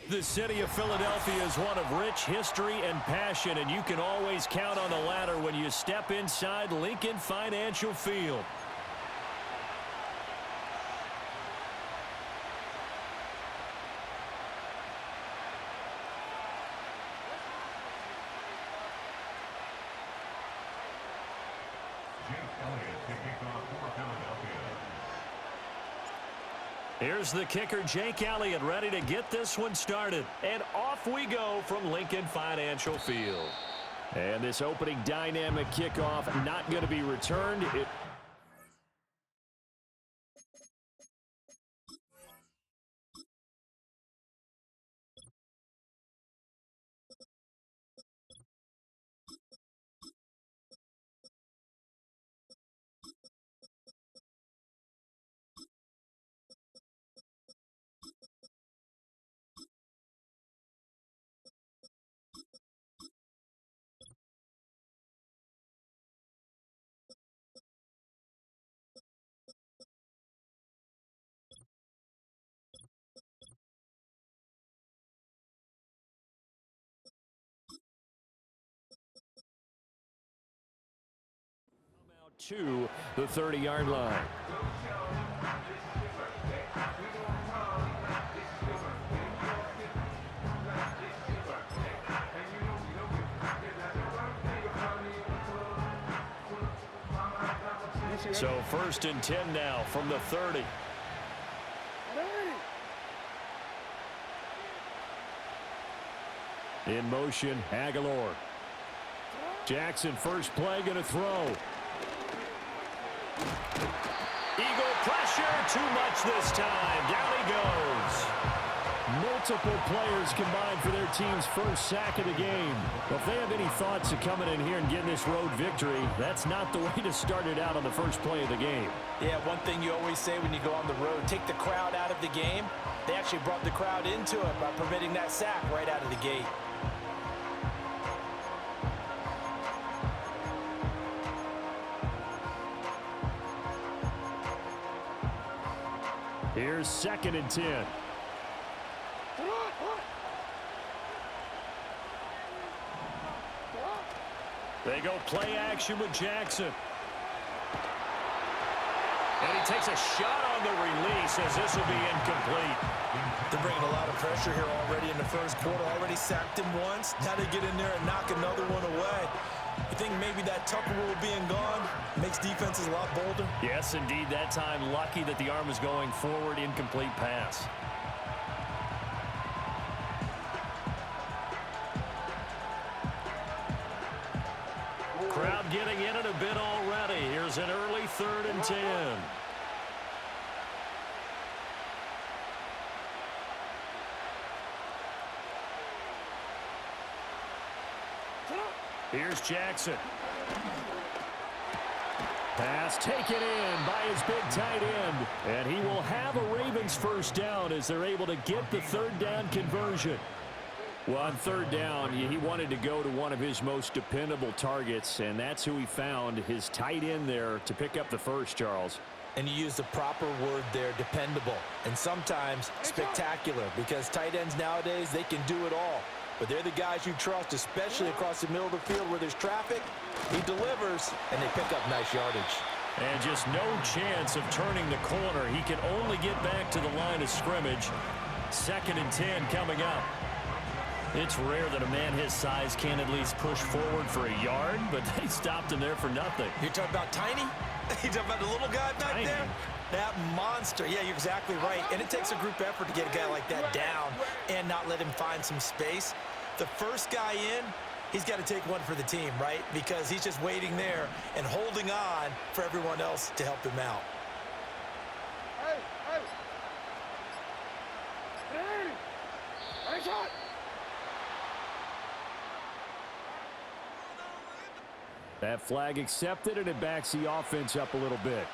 The city of Philadelphia is one of rich history and passion, and you can always count on the latter when you step inside Lincoln Financial Field. Here's the kicker, Jake Elliott, ready to get this one started. And off we go from Lincoln Financial Field. And this opening dynamic kickoff not going to be returned. To the 30-yard line. So 1st and 10 now from the 30. In motion, Aguilar. Jackson, first play, going to throw. Eagle pressure, too much this time. Down he goes. Multiple players combined for their team's first sack of the game. Well, if they have any thoughts of coming in here and getting this road victory, that's not the way to start it out on the first play of the game. Yeah, one thing you always say when you go on the road, take the crowd out of the game. They actually brought the crowd into it by permitting that sack right out of the gate. Here's 2nd and 10. They go play action with Jackson. And he takes a shot on the release as this will be incomplete. They're bringing a lot of pressure here already in the first quarter. Already sacked him once. Now they get in there and knock another one away. You think maybe that Tucker rule being gone makes defenses a lot bolder? Yes, indeed. That time, lucky that the arm is going forward, incomplete pass. Crowd getting in it a bit already. Here's an early 3rd and 10. Here's Jackson. Pass taken in by his big tight end. And he will have a Ravens first down as they're able to get the 3rd down conversion. Well, on 3rd down, he wanted to go to one of his most dependable targets, and that's who he found, his tight end there, to pick up the first, Charles. And you use the proper word there, dependable, and sometimes spectacular, because tight ends nowadays, they can do it all. But they're the guys you trust, especially across the middle of the field where there's traffic. He delivers, and they pick up nice yardage. And just no chance of turning the corner. He can only get back to the line of scrimmage. 2nd and 10 coming up. It's rare that a man his size can at least push forward for a yard, but they stopped him there for nothing. You're talking about Tiny? You're talking about the little guy back there? That monster. Yeah, you're exactly right. And it takes a group effort to get a guy like that down and not let him find some space. The first guy in, he's got to take one for the team, right? Because he's just waiting there and holding on for everyone else to help him out. That flag accepted, and it backs the offense up a little bit.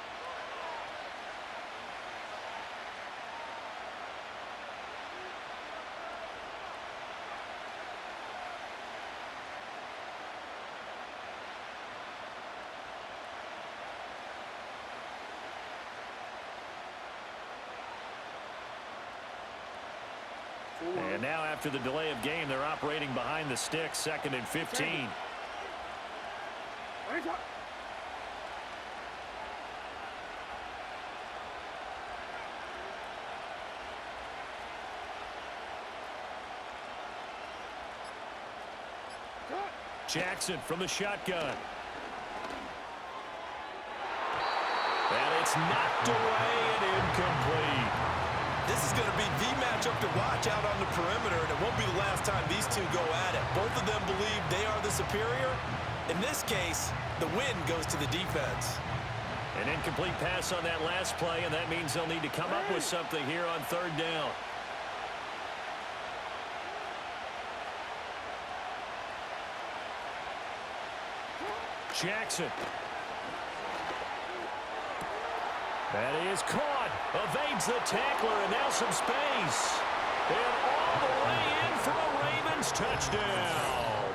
And now after the delay of game, they're operating behind the sticks, 2nd and 15. Jackson from the shotgun. And it's knocked away and incomplete. This is going to be the matchup to watch out on the perimeter, and it won't be the last time these two go at it. Both of them believe they are the superior. In this case, the win goes to the defense. An incomplete pass on that last play, and that means they'll need to come up with something here on 3rd down. Jackson. That is caught. Evades the tackler, and now some space. And all the way in for a Ravens touchdown.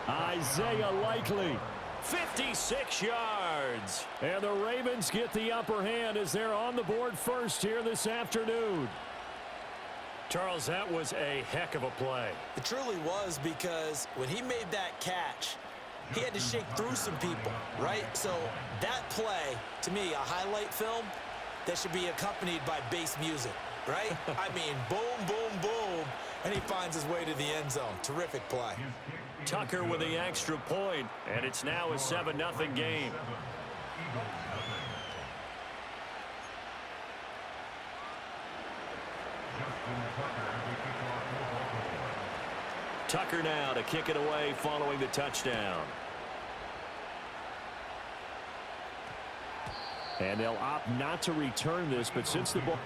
Isaiah Likely, 56 yards. And the Ravens get the upper hand as they're on the board first here this afternoon. Charles, that was a heck of a play. It truly was, because when he made that catch, he had to shake through some people, right? So that play, to me, a highlight film that should be accompanied by bass music, right? I mean, boom, boom, boom, and he finds his way to the end zone. Terrific play. Tucker with the extra point, and it's now a 7-0 game. Tucker now to kick it away following the touchdown. And they'll opt not to return this, but since the ball...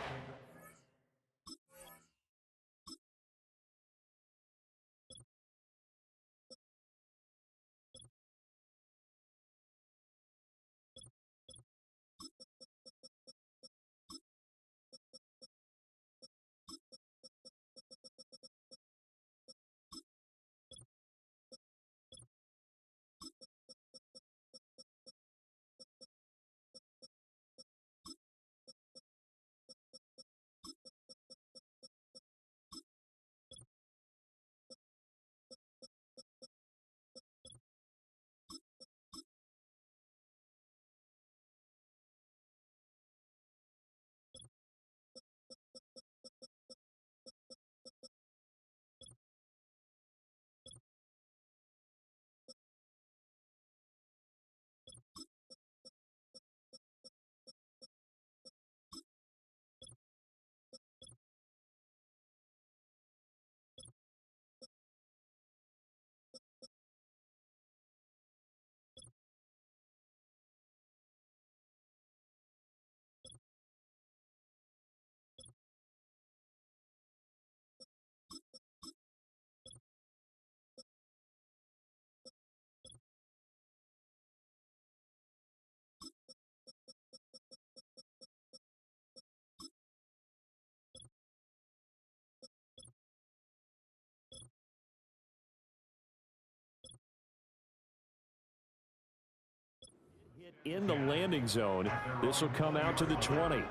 in the landing zone. This will come out to the 20.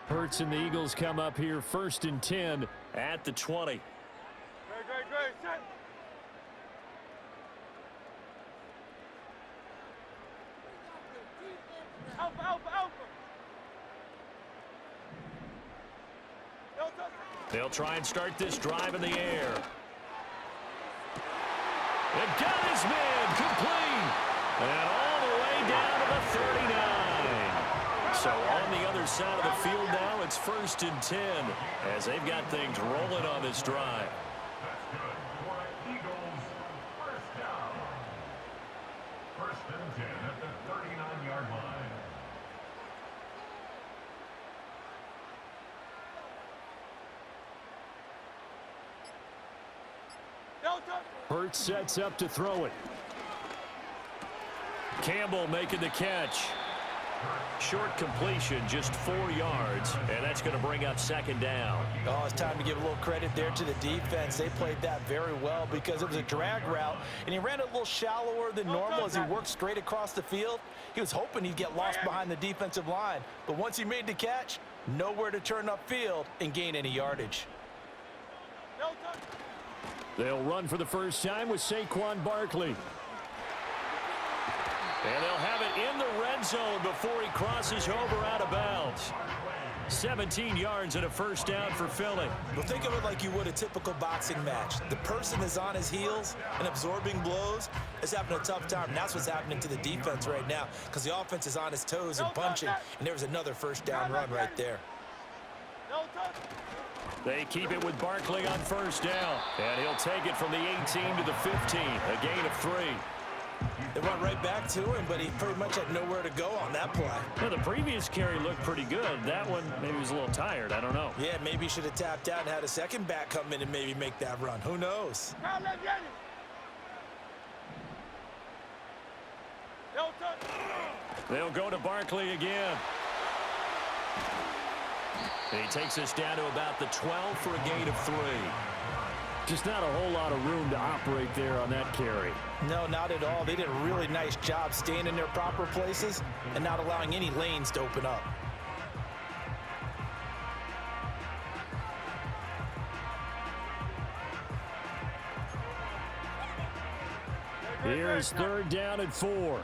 Hurts and the Eagles come up here 1st and 10 at the 20. Great, set. Alpha, alpha, alpha. They'll try and start this drive in the air. And got his man complete. And all the way down to the 39. So on the other side of the field now, it's 1st and 10 as they've got things rolling on this drive. That's good for Eagles. 1st down. 1st and 10 at the 39-yard line. Hurts sets up to throw it. Campbell making the catch. Short completion, just 4 yards, and that's going to bring up second down. Oh, it's time to give a little credit there to the defense. They played that very well because it was a drag route, and he ran a little shallower than normal as he worked straight across the field. He was hoping he'd get lost behind the defensive line, but once he made the catch, nowhere to turn upfield and gain any yardage. They'll run for the first time with Saquon Barkley. And they'll have it in the red zone before he crosses over out of bounds. 17 yards and a first down for Philly. Well, think of it like you would a typical boxing match. The person is on his heels and absorbing blows is having a tough time. And that's what's happening to the defense right now because the offense is on his toes and punching. And there was another first down run right there. They keep it with Barkley on first down. And he'll take it from the 18 to the 15, a gain of 3. They went right back to him, but he pretty much had nowhere to go on that play. Now, the previous carry looked pretty good. That one maybe was a little tired. I don't know. Yeah, maybe he should have tapped out and had a second back come in and maybe make that run. Who knows? They'll go to Barkley again. And he takes us down to about the 12 for a gain of 3. Just not a whole lot of room to operate there on that carry. No, not at all. They did a really nice job staying in their proper places and not allowing any lanes to open up. Here's third down and 4.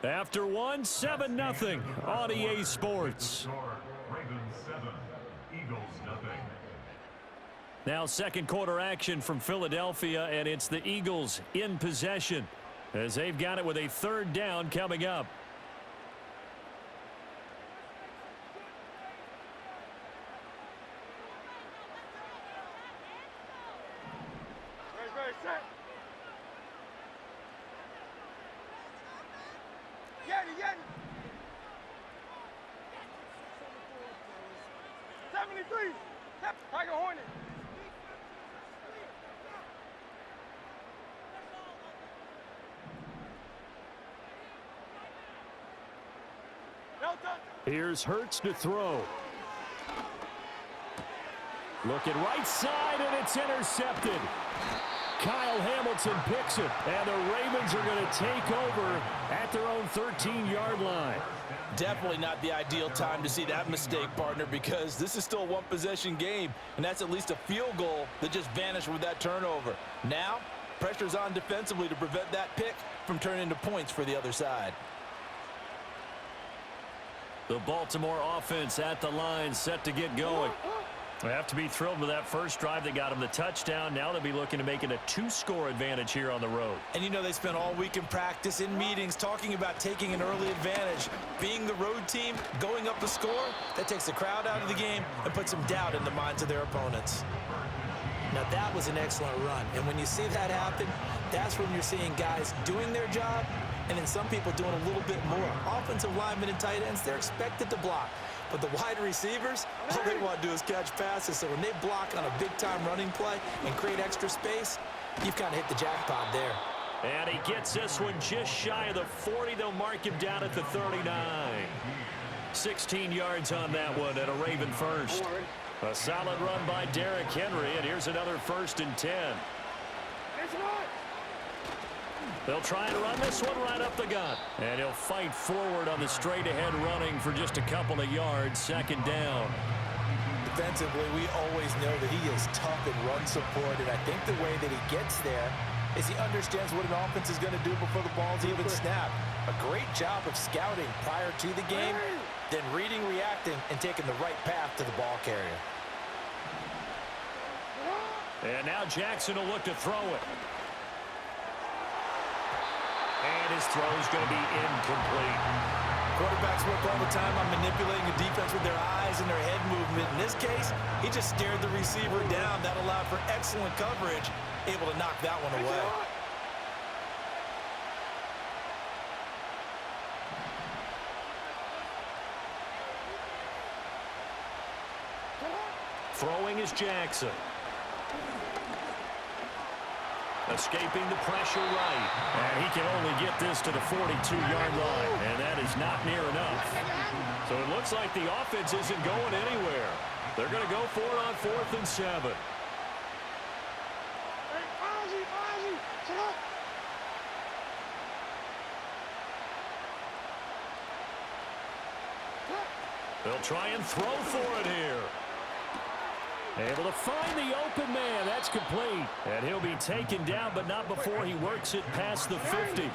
After 1, 7-0 on EA Sports. Ravens 7, Eagles nothing. Now second quarter action from Philadelphia, and it's the Eagles in possession as they've got it with a third down coming up. Here's Hurts to throw. Looking right side, and it's intercepted. Kyle Hamilton picks it, and the Ravens are going to take over at their own 13-yard line. Definitely not the ideal time to see that mistake, partner, because this is still a one-possession game, and that's at least a field goal that just vanished with that turnover. Now, pressure's on defensively to prevent that pick from turning into points for the other side. The Baltimore offense at the line, set to get going. They have to be thrilled with that first drive that got them the touchdown. Now they'll be looking to make it a 2-score advantage here on the road. And you know they spent all week in practice, in meetings, talking about taking an early advantage. Being the road team, going up the score, that takes the crowd out of the game and puts some doubt in the minds of their opponents. Now that was an excellent run. And when you see that happen, that's when you're seeing guys doing their job and then some people doing a little bit more. Offensive linemen and tight ends, they're expected to block. But the wide receivers, all they want to do is catch passes. So when they block on a big-time running play and create extra space, you've kind of hit the jackpot there. And he gets this one just shy of the 40. They'll mark him down at the 39. 16 yards on that one and a Raven first. A solid run by Derrick Henry, and here's another 1st and 10. They'll try and run this one right up the gut. And he'll fight forward on the straight-ahead running for just a couple of yards. Second down. Defensively, we always know that he is tough in run support, and I think the way that he gets there is he understands what an offense is going to do before the ball's even snapped. A great job of scouting prior to the game, then reading, reacting, and taking the right path to the ball carrier. And now Jackson will look to throw it. And his throw is going to be incomplete. Quarterbacks work all the time on manipulating a defense with their eyes and their head movement. In this case, he just stared the receiver down. That allowed for excellent coverage, able to knock that one away. Throwing is Jackson. Escaping the pressure right. And he can only get this to the 42-yard line. And that is not near enough. So it looks like the offense isn't going anywhere. They're going to go for it on 4th and 7. They'll try and throw for it here. Able to find the open man. That's complete. And he'll be taken down, but not before he works it past the 50.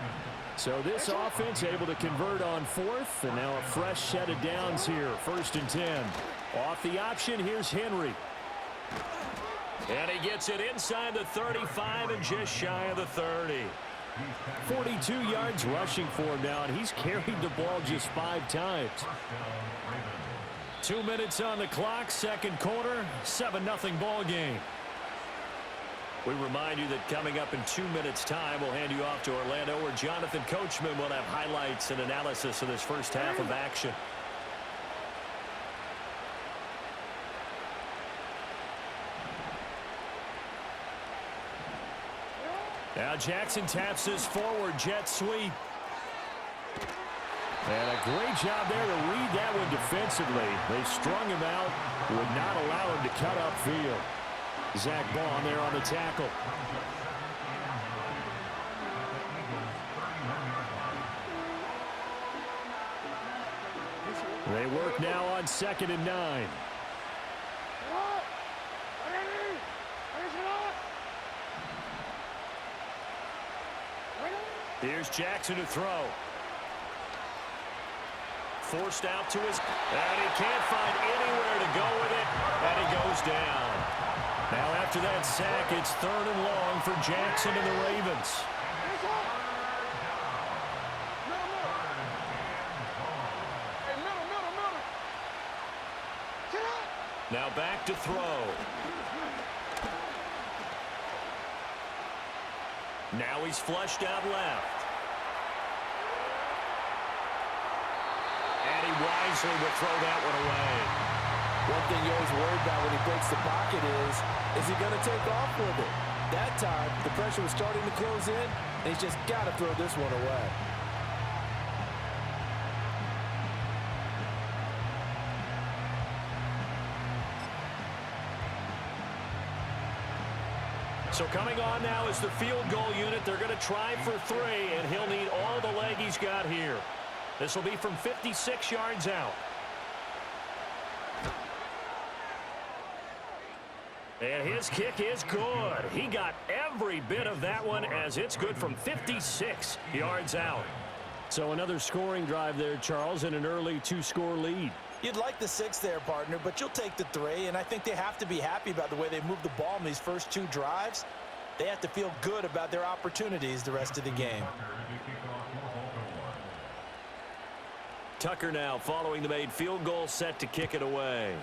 So this offense able to convert on 4th, and now a fresh set of downs here. 1st and 10. Off the option, here's Henry. And he gets it inside the 35 and just shy of the 30. 42 yards rushing for him now, and he's carried the ball just 5 times. 2 minutes on the clock, second quarter, 7-0 ball game. We remind you that coming up in 2 minutes' time, we'll hand you off to Orlando, where Jonathan Coachman will have highlights and analysis of this first half of action. Now Jackson taps this forward jet sweep. And a great job there to read that one defensively. They strung him out, would not allow him to cut upfield. Zach Baum there on the tackle. They work now on 2nd and 9. Here's Jackson to throw. Forced out to his, and he can't find anywhere to go with it, and he goes down. Now after that sack, it's 3rd and long for Jackson and the Ravens. Now back to throw. Now he's flushed out left. And he wisely will throw that one away. One thing you're always worried about when he breaks the pocket is he going to take off with it? That time, the pressure was starting to close in, and he's just got to throw this one away. So coming on now is the field goal unit. They're going to try for 3, and he'll need all the leg he's got here. This will be from 56 yards out. And his kick is good. He got every bit of that one, as it's good from 56 yards out. So another scoring drive there, Charles, and an early 2-score lead. You'd like the 6 there, partner, but you'll take the 3, and I think they have to be happy about the way they moved the ball in these first 2 drives. They have to feel good about their opportunities the rest of the game. Tucker now following the made field goal, set to kick it away.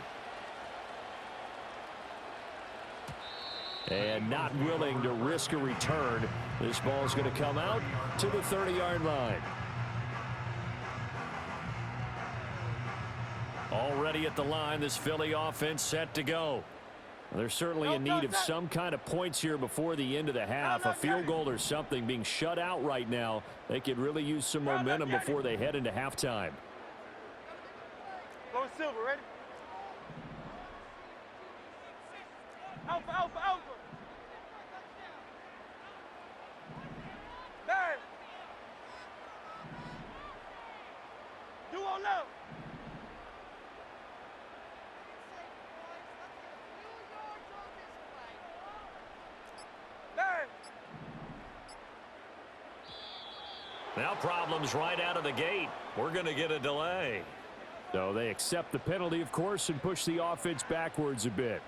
And not willing to risk a return. This ball's going to come out to the 30-yard line. Already at the line, this Philly offense set to go. They're certainly in need of some kind of points here before the end of the half. A field goal or something, being shut out right now. They could really use some momentum before they head into halftime. Go Silver, ready? Alpha, Alpha, Alpha. Nine. Do on left. Nine. Now problems right out of the gate. We're going to get a delay. So they accept the penalty, of course, and push the offense backwards a bit.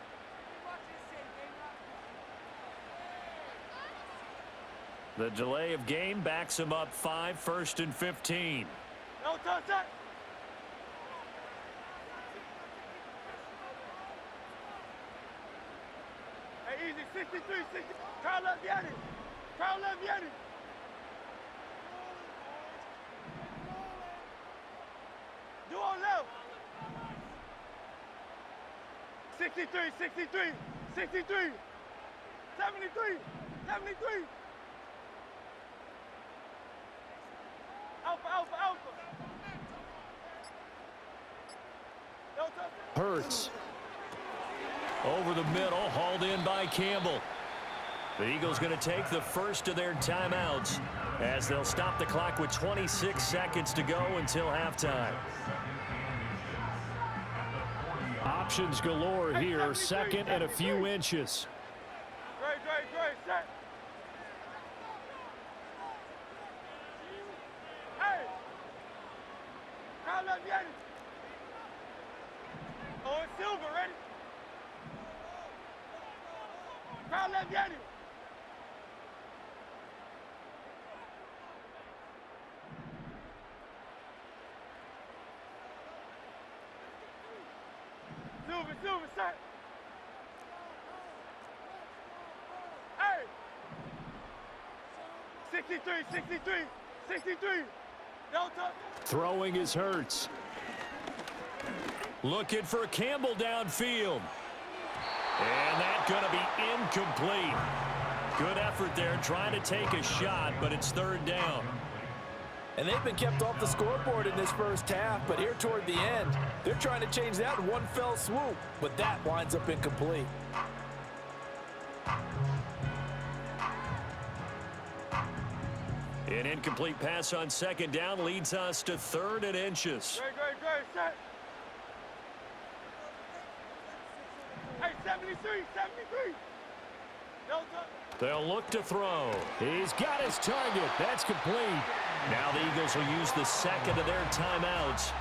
The delay of game backs him up 5, 1st and 15. No touch that. Hey, easy, 63, 60. Try left, Yanni. Try left, Yanni. Do on left. 60, 63, 63, 63, 73, 73. Alpha, alpha, alpha. No touch. Hurts. Over the middle, hauled in by Campbell. The Eagles going to take the first of their timeouts as they'll stop the clock with 26 seconds to go until halftime. Options galore here, second and a few inches. Great, set. Hey! Crowd left, Yanni. Oh, it's Silver, ready? Crowd left, Yanni. Silver, set. Hey! 63, 63, 63. No touch. Throwing is Hurts. Looking for Campbell downfield. And that's going to be incomplete. Good effort there trying to take a shot, but it's third down. And they've been kept off the scoreboard in this first half, but here toward the end, they're trying to change that in one fell swoop, but that winds up incomplete. An incomplete pass on second down leads us to third and inches. Great, set. Hey, 73, 73. No touch. They'll look to throw. He's got his target. That's complete. Now the Eagles will use the second of their timeouts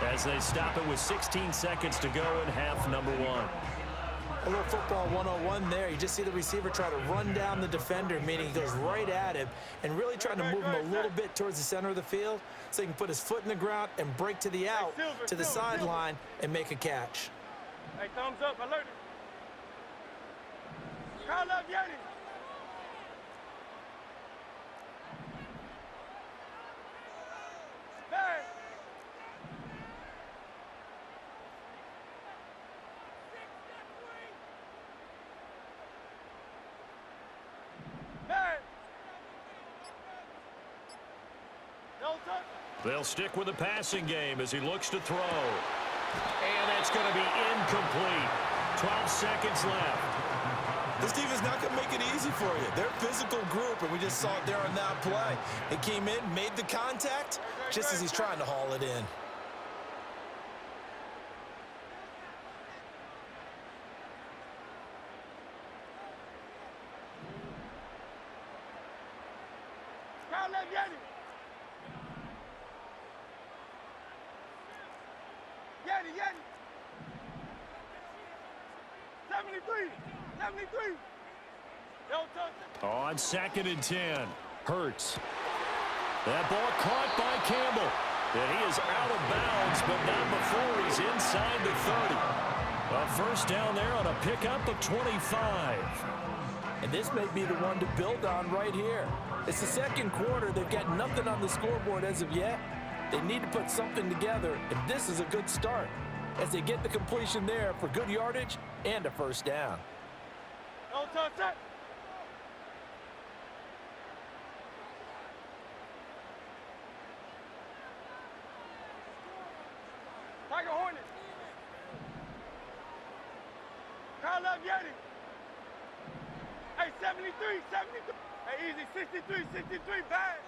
as they stop it with 16 seconds to go in half number one. A little football 101 there. You just see the receiver try to run down the defender, meaning he goes right at him and really trying to move him a little bit towards the center of the field so he can put his foot in the ground and break to the out, to the sideline, and make a catch. Hey, thumbs up, alert it. Crowd left, Yanni. Hey. Hey. No touch. They'll stick with the passing game as he looks to throw. And that's going to be incomplete. 12 seconds left. This defense is not going to make it easy for you. They're a physical group, and we just saw it there on that play. They came in, made the contact, just as he's trying to haul it in. Crowd left, Yanni. Yanni. 73. 73. No touch. On second and 10. Hurts. That ball caught by Campbell. And he is out of bounds, but not before he's inside the 30. A first down there on a pickup of 25. And this may be the one to build on right here. It's the second quarter. They've got nothing on the scoreboard as of yet. They need to put something together, and this is a good start as they get the completion there for good yardage and a first down. No touch. Tiger Hornet. Crowd left, Yanni. Hey, 73, 73. Hey, easy, 63, 63, bad.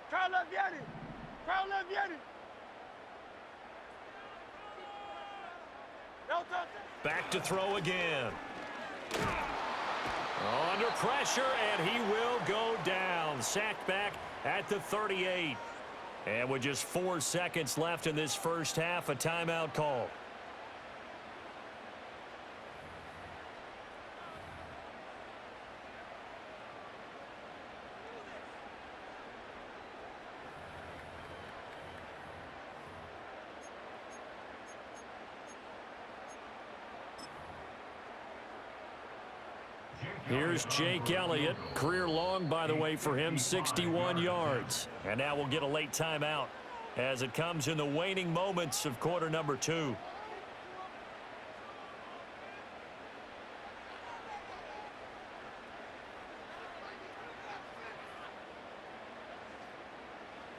Crowd left, Yanni. Crowd left, Yanni. No touch. Back to throw again. Under pressure, and he will go down. Sacked back at the 38. And with just 4 seconds left in this first half, a timeout call. Here's Jake Elliott. Career long, by the way, for him, 61 yards. And now we'll get a late timeout as it comes in the waning moments of quarter number 2.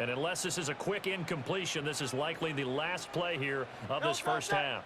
And unless this is a quick incompletion, this is likely the last play here of this first half.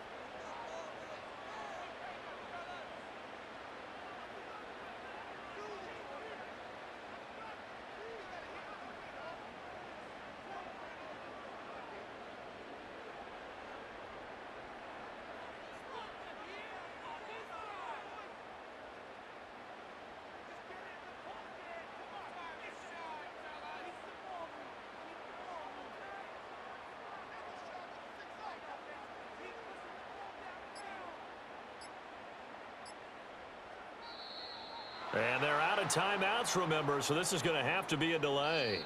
And they're out of timeouts, remember, so this is going to have to be a delay.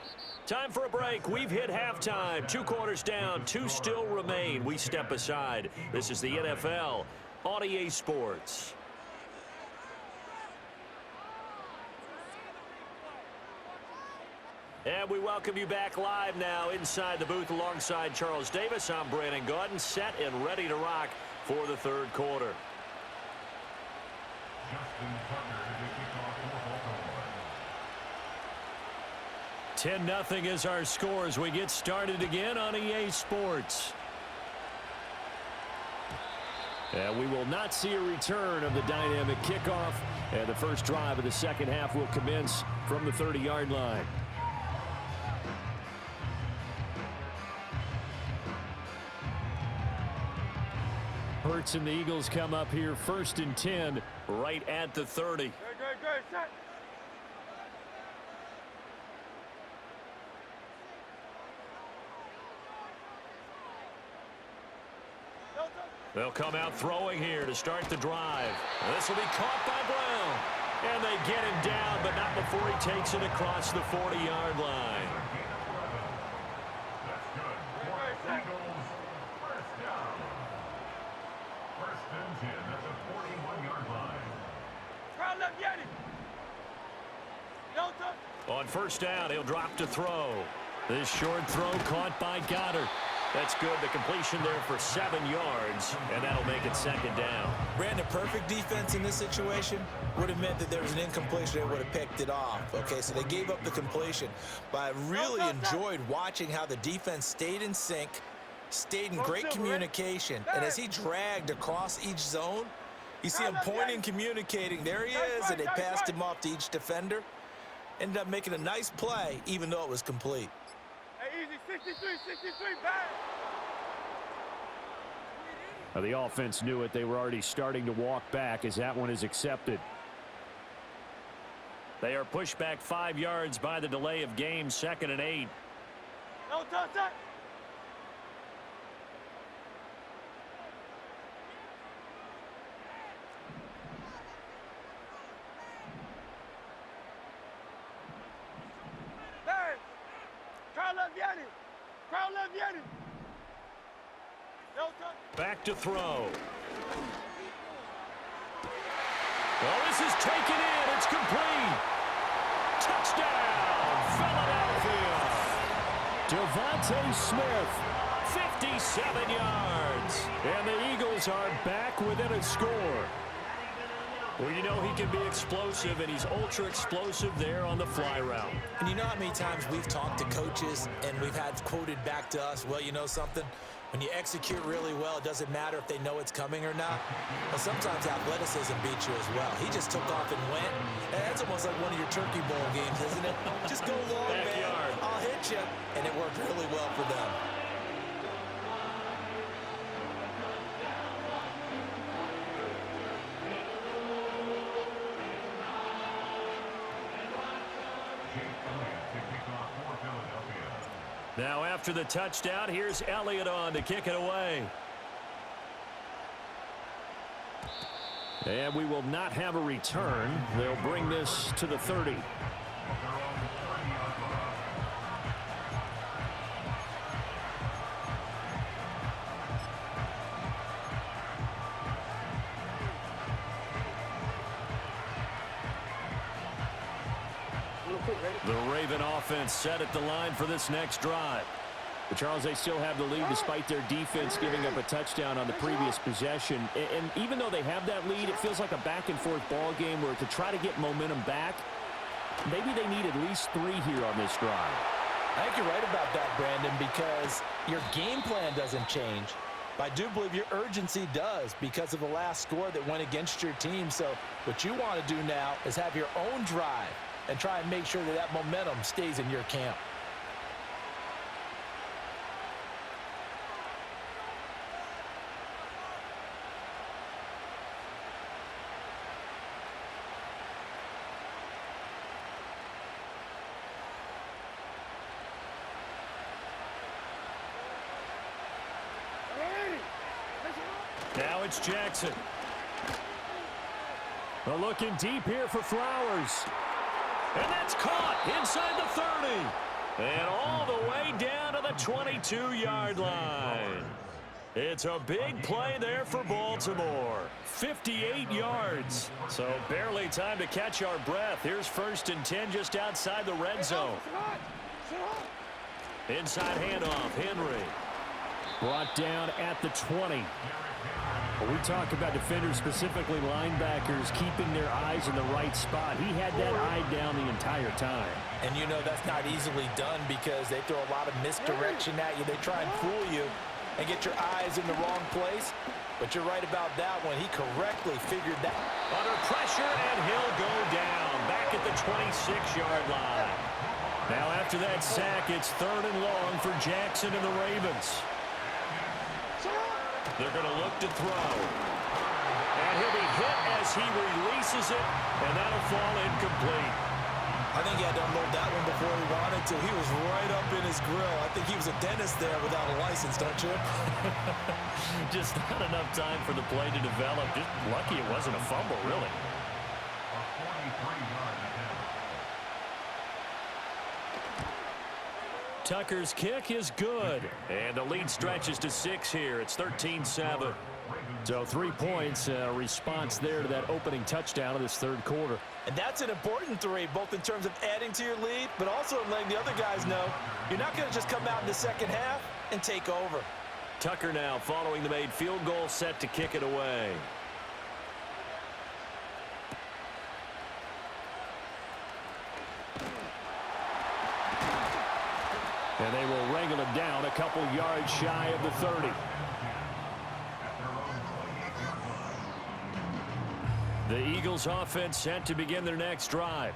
Time for a break. We've hit halftime. 2 quarters down, 2 still remain. We step aside. This is the NFL on EA Sports. And we welcome you back live now inside the booth alongside Charles Davis. I'm Brandon Gaudin, set and ready to rock for the third quarter. Justin Tucker to kick off for Baltimore. 10-0 is our score as we get started again on EA Sports. And we will not see a return of the dynamic kickoff. And the first drive of the second half will commence from the 30-yard line. Hurts and the Eagles come up here 1st and 10 right at the 30. Good, set. They'll come out throwing here to start the drive. This will be caught by Brown. And they get him down, but not before he takes it across the 40-yard line. That's good. Eagles, first down. 1st and 10 at the 41-yard line. Crowd left, Yeti. Delta. On first down, he'll drop to throw. This short throw caught by Goddard. That's good. The completion there for 7 yards, and that'll make it 2nd down. Brandon, perfect defense in this situation would have meant that there was an incompletion. They would have picked it off. Okay, so they gave up the completion. But I really enjoyed watching how the defense stayed in sync, stayed in great communication. And as he dragged across each zone, you see him pointing, communicating. There he is, and they passed him off to each defender. Ended up making a nice play, even though it was complete. Hey, easy, 63, back. The offense knew it. They were already starting to walk back as that one is accepted. They are pushed back 5 yards by the delay of game, 2nd and 8. No touch that. Hey, crowd left, Yeti. Crowd left, Yeti. No touch. Back to throw. Well, this is taken in. It's complete. Touchdown, Philadelphia. Devontae Smith, 57 yards. And the Eagles are back within a score. Well, you know he can be explosive, and he's ultra-explosive there on the fly route. And you know how many times we've talked to coaches and we've had quoted back to us, well, you know something? When you execute really well, it doesn't matter if they know it's coming or not. But sometimes athleticism beats you as well. He just took off and went. And that's almost like one of your Turkey Bowl games, isn't it? Just go long, man. I'll hit you. And it worked really well for them. Now after the touchdown, here's Elliott on to kick it away. And we will not have a return. They'll bring this to the 30. The Raven offense set at the line for this next drive. But Charles, they still have the lead despite their defense giving up a touchdown on the previous possession. And even though they have that lead, it feels like a back-and-forth ball game where to try to get momentum back, maybe they need at least 3 here on this drive. I think you're right about that, Brandon, because your game plan doesn't change. But I do believe your urgency does because of the last score that went against your team. So what you want to do now is have your own drive and try and make sure that that momentum stays in your camp. Now it's Jackson. They're looking deep here for Flowers. And that's caught inside the 30. And all the way down to the 22-yard line. It's a big play there for Baltimore. 58 yards. So barely time to catch our breath. Here's 1st and 10 just outside the red zone. Inside handoff, Henry. Brought down at the 20. We talk about defenders, specifically linebackers, keeping their eyes in the right spot. He had that eye down the entire time. And you know that's not easily done because they throw a lot of misdirection at you. They try and fool you and get your eyes in the wrong place. But you're right about that one. He correctly figured that. Under pressure, and he'll go down back at the 26-yard line. Now after that sack, it's 3rd and long for Jackson and the Ravens. They're going to look to throw. And he'll be hit as he releases it, and that'll fall incomplete. I think he had to unload that one before he wanted to. He was right up in his grill. I think he was a dentist there without a license, don't you? Just not enough time for the play to develop. Just lucky it wasn't a fumble, really. Tucker's kick is good. And the lead stretches to 6 here. It's 13-7. So 3 points, response there to that opening touchdown of this 3rd quarter. And that's an important 3, both in terms of adding to your lead, but also letting the other guys know you're not going to just come out in the second half and take over. Tucker now following the made field goal, set to kick it away. And they will wrangle him down a couple yards shy of the 30. The Eagles offense set to begin their next drive.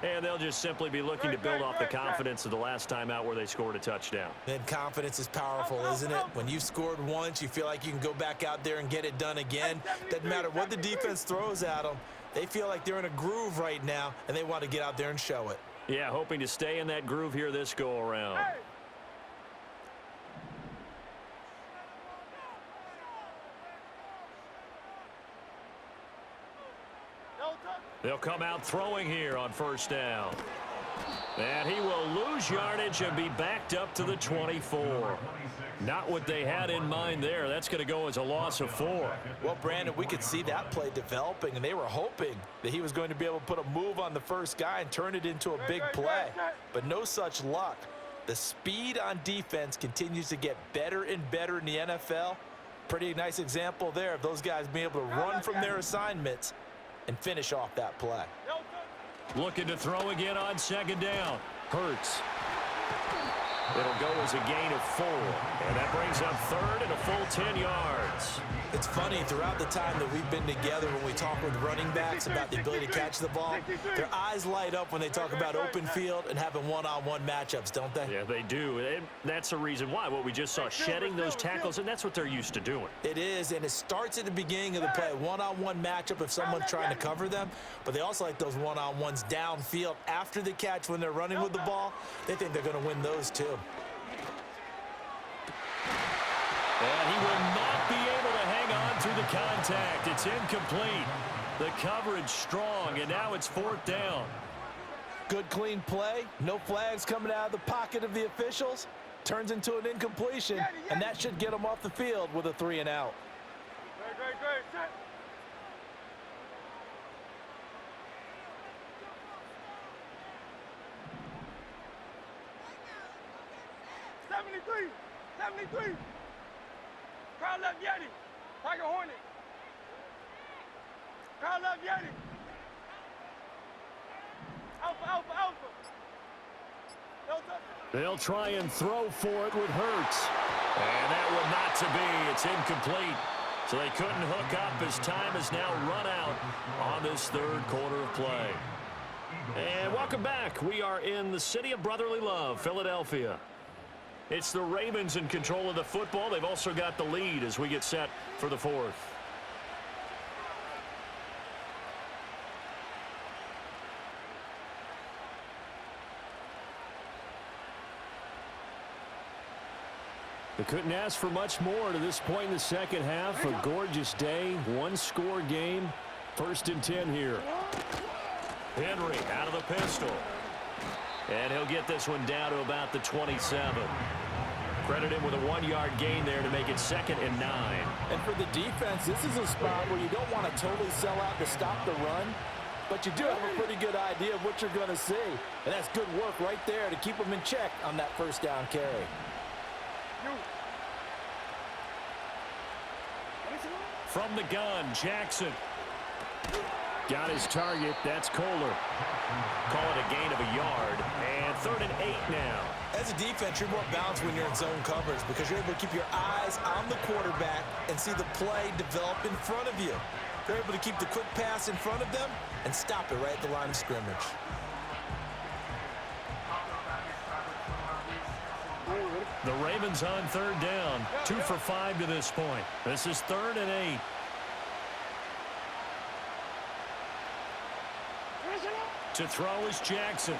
And they'll just simply be looking to build off the confidence of the last time out where they scored a touchdown. And confidence is powerful, isn't it? When you scored once, you feel like you can go back out there and get it done again. Doesn't matter what the defense throws at them. They feel like they're in a groove right now, and they want to get out there and show it. Yeah, hoping to stay in that groove here this go-around. Hey. They'll come out throwing here on 1st down. And he will lose yardage and be backed up to the 24. Not what they had in mind there. That's going to go as a loss of 4. Well, Brandon, we could see that play developing, and they were hoping that he was going to be able to put a move on the first guy and turn it into a big play. But no such luck. The speed on defense continues to get better and better in the NFL. Pretty nice example there of those guys being able to run from their assignments and finish off that play. Looking to throw again on 2nd down. Hurts. It'll go as a gain of 4. And that brings up 3rd and a full 10 yards. It's funny, throughout the time that we've been together, when we talk with running backs about the ability to catch the ball, their eyes light up when they talk about open field and having one-on-one matchups, don't they? Yeah, they do. And that's the reason why. What we just saw, shedding those tackles, and that's what they're used to doing. It is, and it starts at the beginning of the play. One-on-one matchup if someone's trying to cover them, but they also like those one-on-ones downfield after the catch when they're running with the ball. They think they're going to win those too. And he will not be able to hang on through the contact. It's incomplete. The coverage strong, and now it's 4th down. Good, clean play. No flags coming out of the pocket of the officials. Turns into an incompletion, and that should get them off the field with a 3 and out. Great. Set. '73. Crowd left Yeti. Tiger Hornet. Crowd left Yeti. Alpha. They'll try and throw for it with Hurts. And that would not to be. It's incomplete. So they couldn't hook up as time has now run out on this third quarter of play. And welcome back. We are in the city of brotherly love, Philadelphia. It's the Ravens in control of the football. They've also got the lead as we get set for the fourth. They couldn't ask for much more to this point in the second half. A gorgeous day, one-score game. 1st and 10 here. Henry out of the pistol. And he'll get this one down to about the 27. Credit him with a 1-yard gain there to make it 2nd and 9. And for the defense, this is a spot where you don't want to totally sell out to stop the run, but you do have a pretty good idea of what you're going to see. And that's good work right there to keep them in check on that first down carry. From the gun, Jackson. Got his target. That's Kohler. Call it a gain of a yard. And 3rd and 8 now. As a defense, you're more balanced when you're in zone coverage because you're able to keep your eyes on the quarterback and see the play develop in front of you. They're able to keep the quick pass in front of them and stop it right at the line of scrimmage. The Ravens on 3rd down. 2 for 5 to this point. This is 3rd and 8. To throw is Jackson.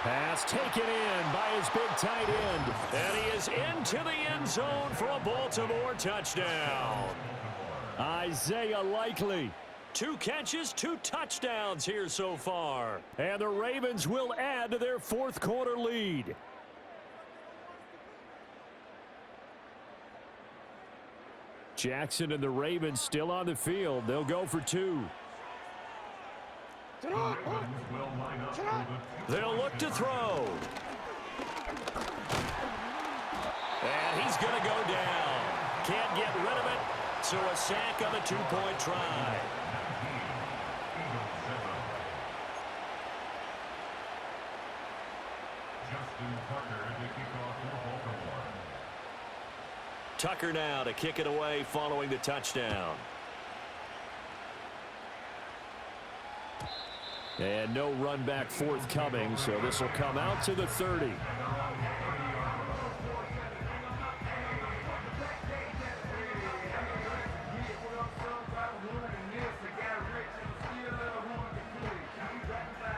Pass taken in by his big tight end. And he is into the end zone for a Baltimore touchdown. Isaiah Likely. 2 catches, 2 touchdowns here so far. And the Ravens will add to their 4th quarter lead. Jackson and the Ravens still on the field. They'll go for 2. They'll look to throw. And he's going to go down. Can't get rid of it. So a sack on the 2-point try. Tucker now to kick it away following the touchdown. And no run back forthcoming, so this will come out to the 30.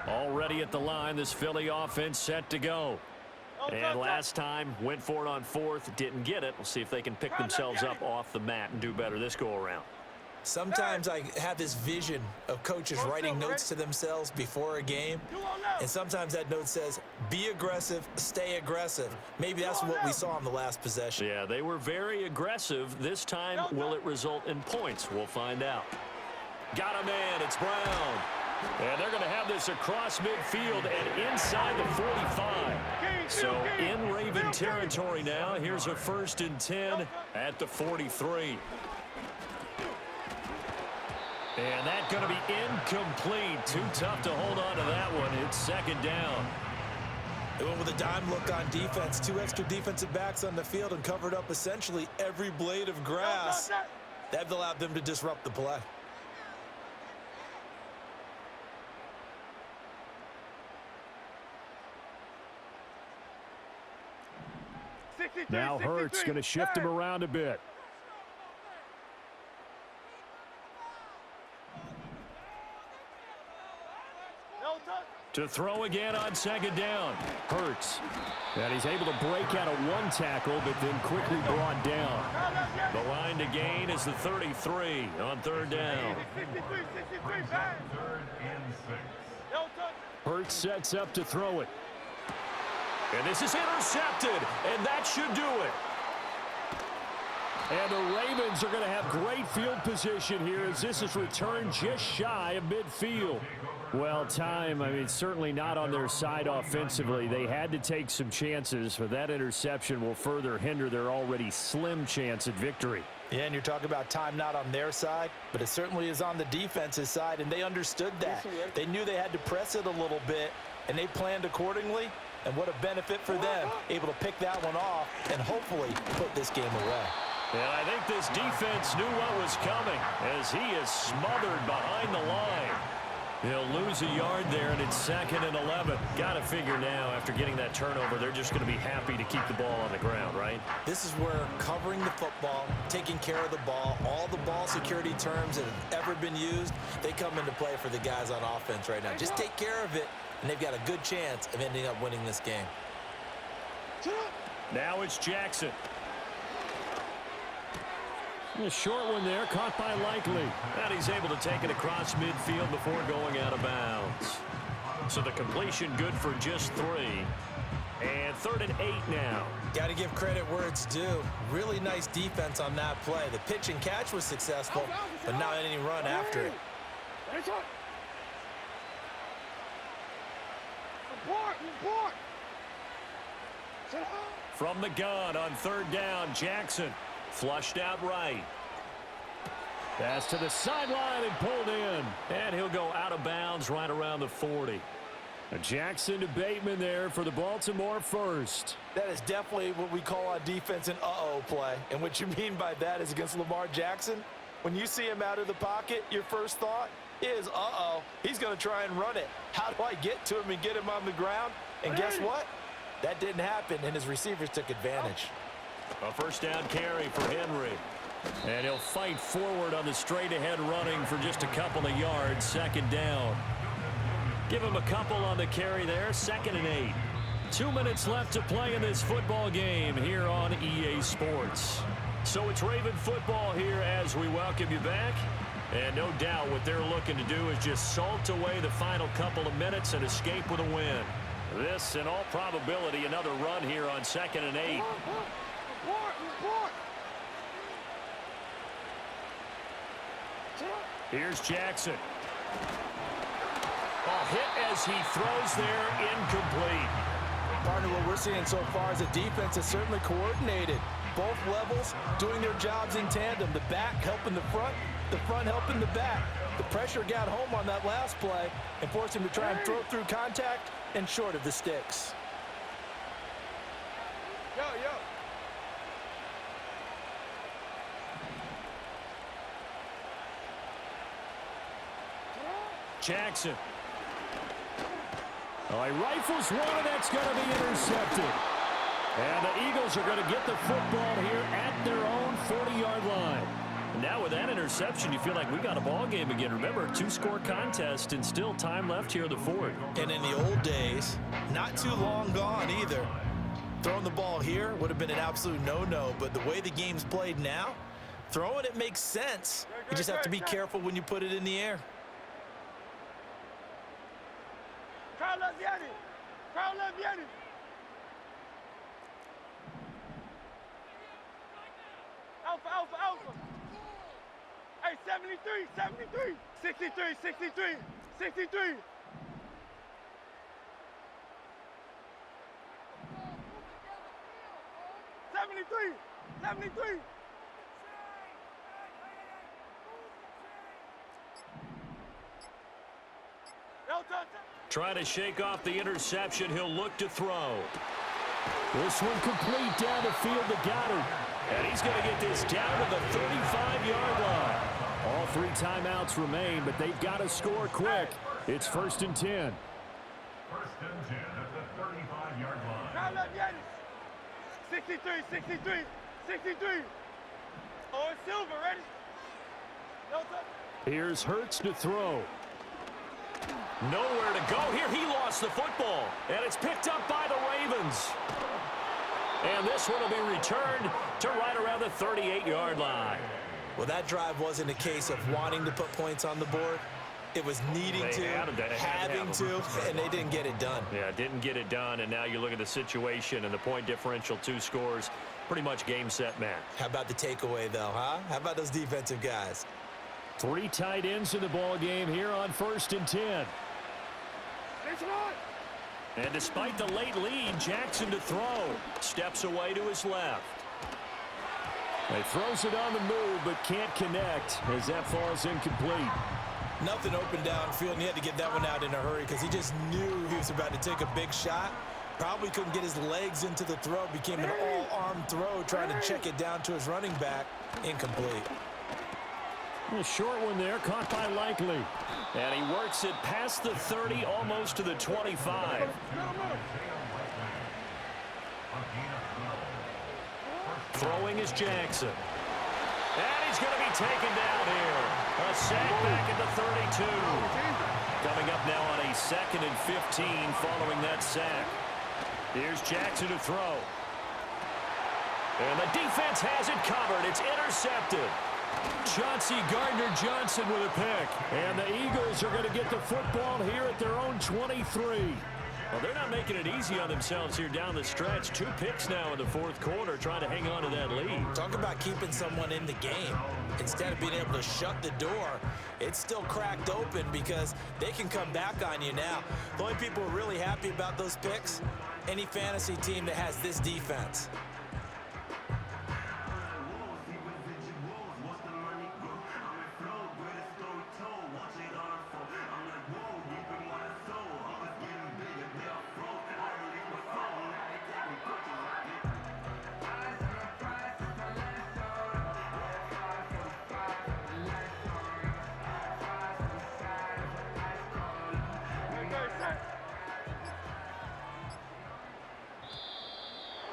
Already at the line, this Philly offense set to go. And last time, went for it on 4th, didn't get it. We'll see if they can pick themselves up off the mat and do better this go-around. Sometimes I have this vision of coaches writing notes to themselves before a game, and sometimes that note says, be aggressive, stay aggressive. Maybe that's what we saw in the last possession. Yeah, they were very aggressive. This time, will it result in points? We'll find out. Got a man, it's Brown. And they're going to have this across midfield and inside the 45. So in Raven territory now. Here's a 1st and 10 at the 43. And that's going to be incomplete. Too tough to hold on to that one. It's 2nd down. They went with a dime look on defense. 2 extra defensive backs on the field and covered up essentially every blade of grass. That allowed them to disrupt the play. Now Hurts going to shift him around a bit. To throw again on 2nd down. Hurts. And he's able to break out of 1 tackle, but then quickly brought down. The line to gain is the 33 on 3rd down. Hurts sets up to throw it. And this is intercepted, and that should do it. And the Ravens are going to have great field position here as this is returned just shy of midfield. Well, time, certainly not on their side offensively. They had to take some chances, but that interception will further hinder their already slim chance at victory. Yeah, and you're talking about time not on their side, but it certainly is on the defense's side, and they understood that. They knew they had to press it a little bit, and they planned accordingly. And what a benefit for them, able to pick that one off and hopefully put this game away. And I think this defense knew what was coming as he is smothered behind the line. He'll lose a yard there, and it's 2nd and 11. Got to figure now, after getting that turnover, they're just going to be happy to keep the ball on the ground, right? This is where covering the football, taking care of the ball, all the ball security terms that have ever been used, they come into play for the guys on offense right now. Just take care of it, and they've got a good chance of ending up winning this game. Now it's Jackson. A short one there, caught by Likely. And he's able to take it across midfield before going out of bounds. So the completion good for just 3. And 3rd and 8 now. Got to give credit where it's due. Really nice defense on that play. The pitch and catch was successful, but not any run after it. From the gun on 3rd down, Jackson. Flushed out right. Pass to the sideline and pulled in. And he'll go out of bounds right around the 40. Jackson to Bateman there for the Baltimore first. That is definitely what we call on defense an uh-oh play. And what you mean by that is against Lamar Jackson, when you see him out of the pocket, your first thought is, uh-oh, he's going to try and run it. How do I get to him and get him on the ground? And guess what? That didn't happen, and his receivers took advantage. A 1st down carry for Henry. And he'll fight forward on the straight-ahead running for just a couple of yards. 2nd down. Give him a couple on the carry there. 2nd and 8. 2 minutes left to play in this football game here on EA Sports. So it's Raven football here as we welcome you back. And no doubt what they're looking to do is just salt away the final couple of minutes and escape with a win. This, in all probability, another run here on 2nd and 8. Here's Jackson. Hit as he throws there, incomplete. Partner, what we're seeing so far is the defense is certainly coordinated. Both levels doing their jobs in tandem. The back helping the front helping the back. The pressure got home on that last play and forced him to try and throw through contact and short of the sticks. Yo. Jackson. He rifles one, and that's going to be intercepted. And the Eagles are going to get the football here at their own 40-yard line. Now with that interception, you feel like we got a ball game again. Remember, 2-score contest and still time left here in the 4th. And in the old days, not too long gone either. Throwing the ball here would have been an absolute no-no, but the way the game's played now, throwing it makes sense. You just have to be careful when you put it in the air. Carlos Vianney. Alpha. Hey, 73. 63. 73. Trying to shake off the interception. He'll look to throw. This one complete down the field to Goddard. And he's going to get this down to the 35-yard line. All 3 timeouts remain, but they've got to score quick. It's 1st and 10. 1st and 10 at the 35-yard line. Carlos Vianney. 63. Oh, it's Silver, ready? No touch. Here's Hurts to throw. Nowhere to go here. He lost the football, and it's picked up by the Ravens. And this one will be returned to right around the 38-yard line. Well, that drive wasn't a case of wanting to put points on the board. It was needing having to, and they didn't get it done. Yeah, didn't get it done, and now you look at the situation and the point differential, 2 scores, pretty much game, set, match. How about the takeaway, though, huh? How about those defensive guys? 3 tight ends in the ball game here on 1st and 10. And despite the late lead, Jackson to throw. Steps away to his left. He throws it on the move, but can't connect as that falls incomplete. Nothing open downfield, and he had to get that one out in a hurry because he just knew he was about to take a big shot. Probably couldn't get his legs into the throw. Became an all-arm throw, trying to check it down to his running back. Incomplete. A short one there, caught by Likely. And he works it past the 30, almost to the 25. Throwing is Jackson. And he's going to be taken down here. A sack back at the 32. Coming up now on a 2nd and 15 following that sack. Here's Jackson to throw. And the defense has it covered. It's intercepted. Chauncey Gardner-Johnson with a pick. And the Eagles are going to get the football here at their own 23. Well, they're not making it easy on themselves here down the stretch. 2 picks now in the 4th quarter, trying to hang on to that lead. Talk about keeping someone in the game. Instead of being able to shut the door, it's still cracked open because they can come back on you now. The only people who are really happy about those picks, any fantasy team that has this defense.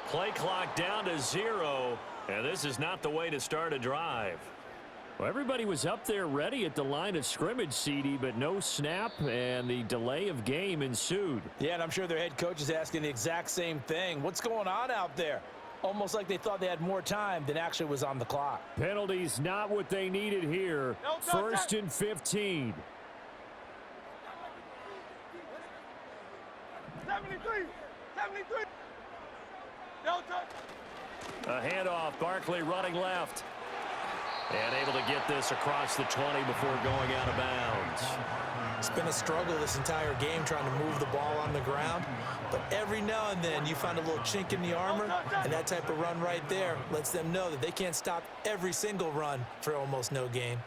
Play clock down to 0, and this is not the way to start a drive. Well, everybody was up there ready at the line of scrimmage, CD, but no snap, and the delay of game ensued. Yeah, and I'm sure their head coach is asking the exact same thing. What's going on out there? Almost like they thought they had more time than actually was on the clock. Penalties not what they needed here. 1st and 15. 73, 73. No touch. A handoff, Barkley running left. And able to get this across the 20 before going out of bounds. It's been a struggle this entire game trying to move the ball on the ground. But every now and then you find a little chink in the armor, and that type of run right there lets them know that they can't stop every single run for almost no gain.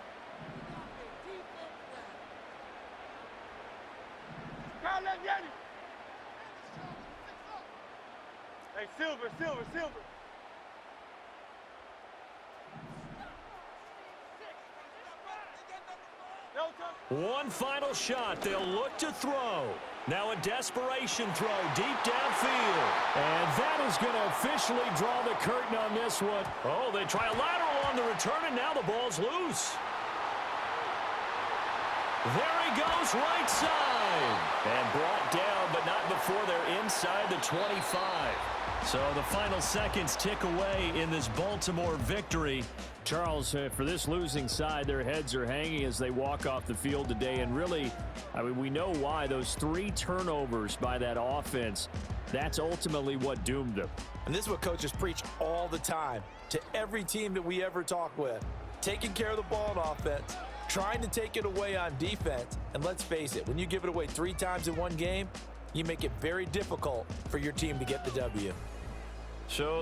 Crowd left, Yanni. Hey, Silver, Silver, Silver. No touch. One final shot. They'll look to throw. Now a desperation throw deep downfield. And that is going to officially draw the curtain on this one. Oh, they try a lateral on the return, and now the ball's loose. There he goes, right side. And brought down, but not before they're inside the 25. So the final seconds tick away in this Baltimore victory. Charles, for this losing side, their heads are hanging as they walk off the field today. And really, I mean, we know why. Those 3 turnovers by that offense, that's ultimately what doomed them. And this is what coaches preach all the time to every team that we ever talk with. Taking care of the ball on offense, trying to take it away on defense. And let's face it, when you give it away 3 times in one game, you make it very difficult for your team to get the W. So